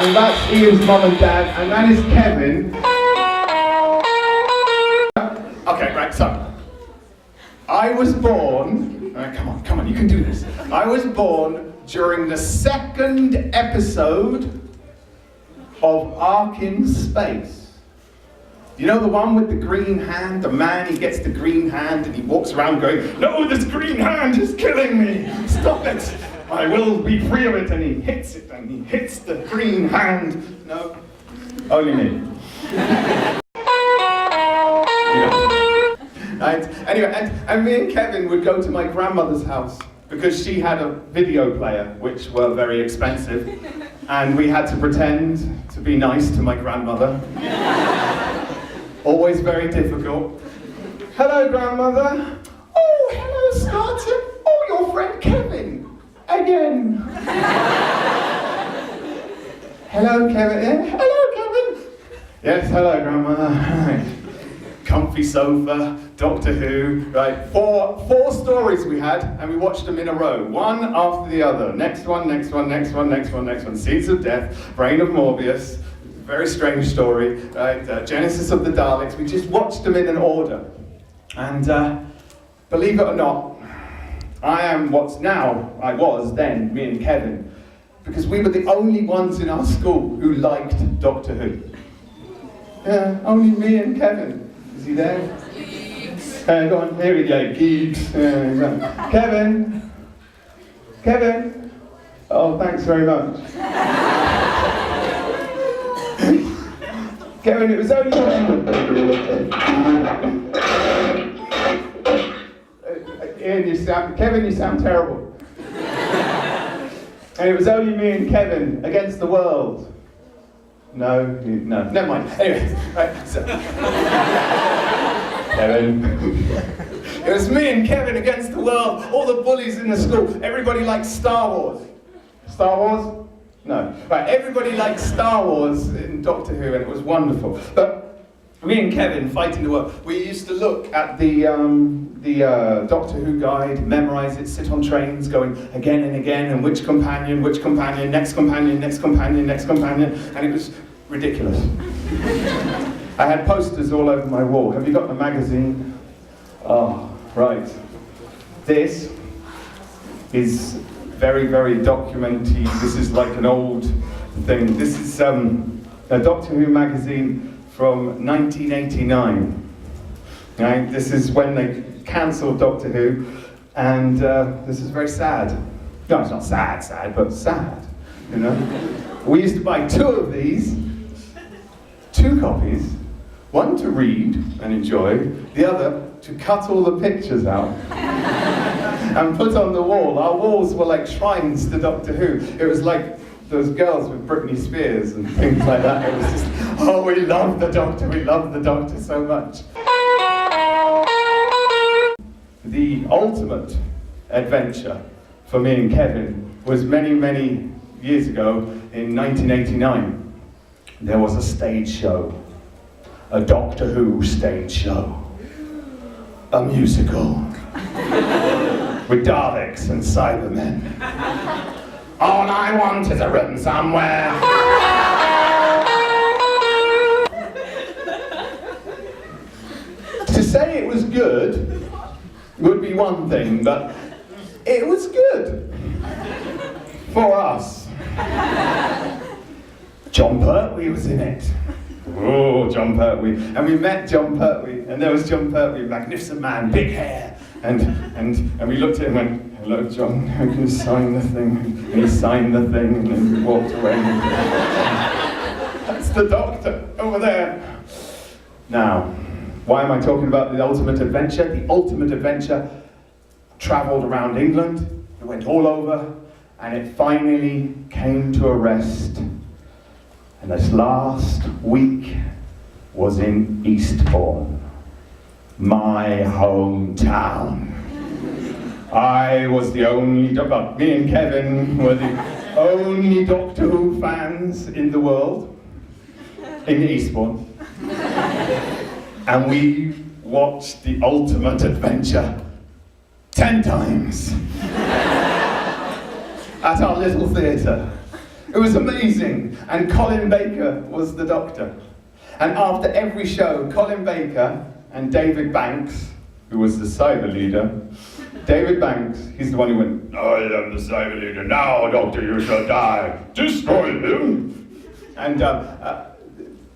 And that's Ian's mum and dad, and that is Kevin. Okay, right, so I was born, come on, you can do this. I was born during the second episode of Ark in Space. You know the one with the green hand? The man, he gets the green hand and he walks around going, "No, this green hand is killing me! Stop it! I will be free of it!" And he hits it, and he hits the green hand. No, only me. Right? Anyway, and me and Kevin would go to my grandmother's house because she had a video player, which were very expensive, and we had to pretend to be nice to my grandmother. Always very difficult. "Hello, grandmother." "Oh, hello, Scarton. Oh, your friend Kevin. Again." "Hello, Kevin. Hello, Kevin." "Yes, hello, grandmother." Right. Comfy sofa, Doctor Who, right? Four stories we had, and we watched them in a row, one after the other. Next one, next one, next one, next one, next one. Seeds of Death, Brain of Morbius, very strange story, right? Genesis of the Daleks. We just watched them in an order. And believe it or not, I am I was then, me and Kevin, because we were the only ones in our school who liked Doctor Who. Yeah, only me and Kevin. Is he there? Go on, here we go, geeks. Kevin? Kevin? Oh, thanks very much. Kevin, it was only Kevin, you sound terrible. And it was only me and Kevin against the world. No, never mind. Anyway, right, so. Kevin. It was me and Kevin against the world, all the bullies in the school. Everybody liked Star Wars. Star Wars? No. Right, everybody liked Star Wars in Doctor Who, and it was wonderful. But me and Kevin fighting the world. We used to look at the Doctor Who guide, memorize it, sit on trains, going again and again, and which companion, next companion, next companion, next companion, and it was ridiculous. I had posters all over my wall. Have you got the magazine? Oh, right. This is very, very documenty. This is like an old thing. This is a Doctor Who magazine from 1989. Right? This is when they cancelled Doctor Who, and this is very sad. No, it's not sad, but sad, you know? We used to buy 2 of these, 2 copies, one to read and enjoy, the other to cut all the pictures out and put on the wall. Our walls were like shrines to Doctor Who. It was like those girls with Britney Spears and things like that. It was just, oh, we love the Doctor so much. The ultimate adventure for me and Kevin was many, many years ago in 1989. There was a stage show, a Doctor Who stage show, a musical with Daleks and Cybermen. All I want is a room somewhere. To say it was good would be one thing, but it was good for us. John Pertwee was in it. Oh, John Pertwee. And we met John Pertwee, and there was John Pertwee, magnificent man, big hair. And we looked at him and went, "Hello, John, can you sign the thing?" And he signed the thing, and then we walked away. That's the Doctor, over there. Now, why am I talking about the ultimate adventure? The ultimate adventure travelled around England, it went all over, and it finally came to a rest. And this last week was in Eastbourne, my hometown. I was the only, me and Kevin were the only Doctor Who fans in the world, in Eastbourne. And we watched the ultimate adventure 10 times at our little theatre. It was amazing. And Colin Baker was the Doctor. And after every show, Colin Baker and David Banks, who was the cyber leader, David Banks, he's the one who went, I am the cyber leader, now Doctor, you shall die, destroy him. And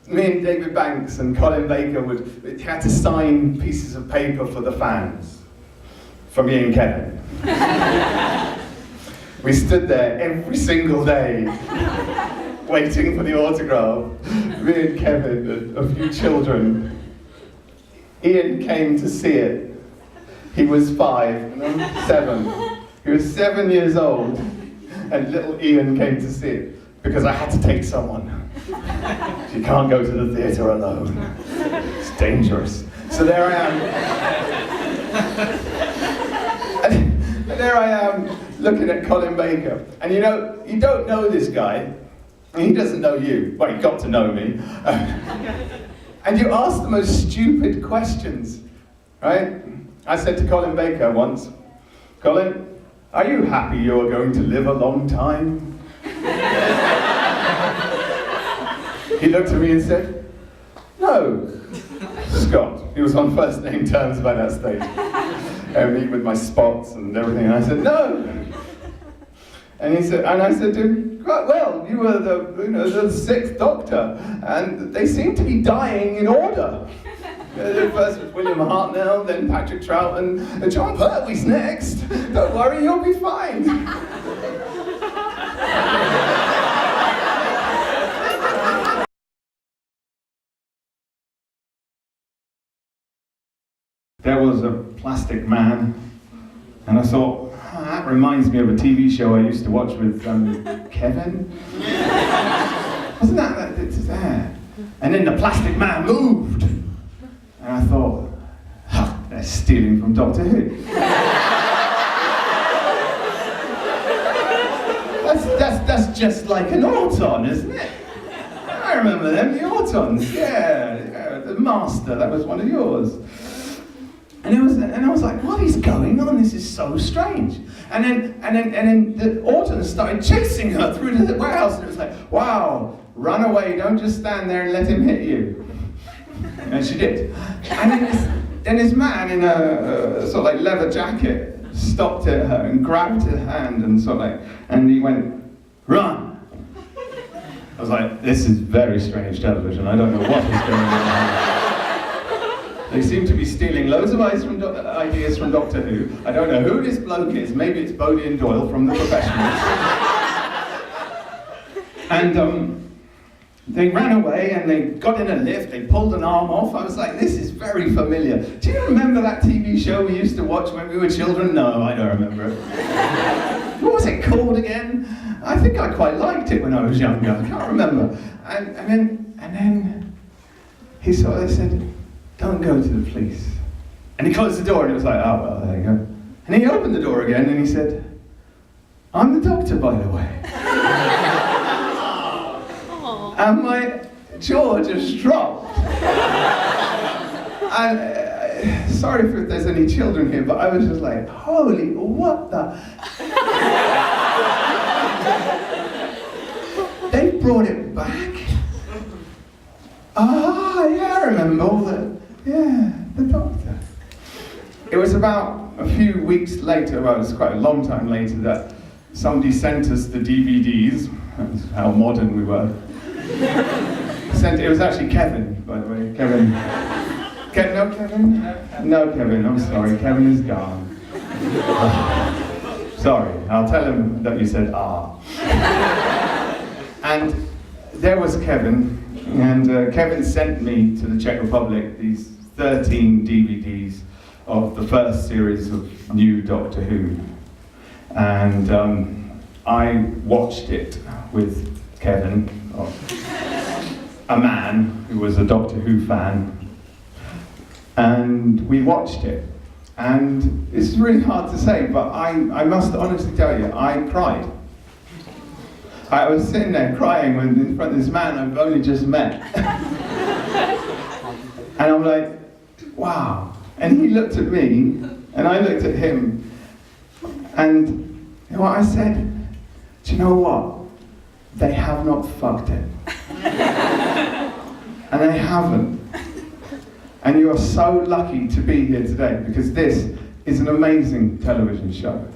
me and David Banks and Colin Baker had to sign pieces of paper for the fans, for me and Kevin. We stood there every single day, waiting for the autograph, me and Kevin and a few children. Ian came to see it. He was 5 and I'm 7. He was 7 years old, and little Ian came to see it because I had to take someone. You can't go to the theatre alone. It's dangerous. So there I am. And there I am, looking at Colin Baker. And you know, you don't know this guy, and he doesn't know you. Well, he got to know me. And you ask the most stupid questions, right? I said to Colin Baker once, Colin, are you happy you are going to live a long time? He looked at me and said, no. Scott, he was on first name terms by that stage. Me with my spots and everything, and I said, no. And I said to him, well, you were the 6th Doctor, and they seem to be dying in order. First was William Hartnell, then Patrick Troughton, and John Pertwee's next. Don't worry, you'll be fine. There was a plastic man, and I thought, that reminds me of a TV show I used to watch with Kevin. Wasn't that it's there? And then the plastic man moved, and I thought, they're stealing from Doctor Who. That's just like an Auton, isn't it? I remember them, the Autons. Yeah, the Master. That was one of yours. And I was like, what is going on? This is so strange. And then the Autons started chasing her through the warehouse, and it was like, wow, run away, don't just stand there and let him hit you. And she did. And then this man in a sort of like leather jacket stopped at her and grabbed her hand and he went, run. I was like, this is very strange television. I don't know what is going on. They seem to be stealing loads of ideas from Doctor Who. I don't know who this bloke is. Maybe it's Bodie and Doyle from The Professionals. And they ran away and they got in a lift, they pulled an arm off. I was like, this is very familiar. Do you remember that TV show we used to watch when we were children? No, I don't remember it. What was it called again? I think I quite liked it when I was younger. I can't remember. And then he sort of said, don't go to the police. And he closed the door and it was like, oh, well, there you go. And he opened the door again and he said, I'm the Doctor, by the way. And my jaw just dropped. And sorry if there's any children here, but I was just like, holy, what the? They brought it back? Ah, yeah, I remember all that. Yeah, the Doctor. It was about a few weeks later, well, it was quite a long time later, that somebody sent us the DVDs. That's how modern we were. It was actually Kevin, by the way. Kevin. No, Kevin? No, Kevin, I'm sorry. Kevin is gone. Sorry, I'll tell him that you said ah. And there was Kevin. And Kevin sent me to the Czech Republic these 13 DVDs of the first series of new Doctor Who. And I watched it with Kevin, a man who was a Doctor Who fan. And we watched it. And it's really hard to say, but I must honestly tell you, I cried. I was sitting there crying in front of this man I've only just met. And I'm like, wow. And he looked at me, and I looked at him, and you know what I said? Do you know what? they have not fucked it. And they haven't. And you are so lucky to be here today, because this is an amazing television show.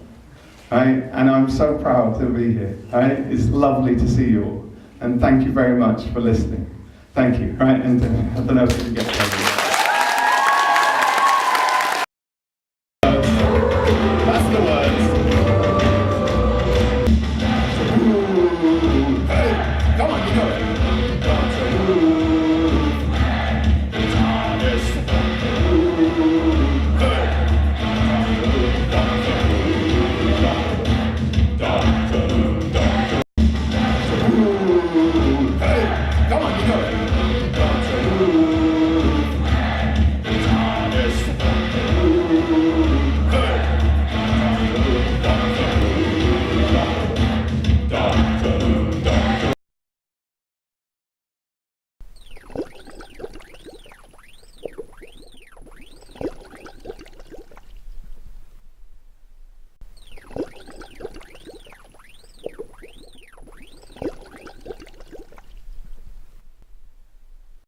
Right? And I'm so proud to be here. Right? It's lovely to see you all. And thank you very much for listening. Thank you. Right? And I don't know if we can get there. That's the words.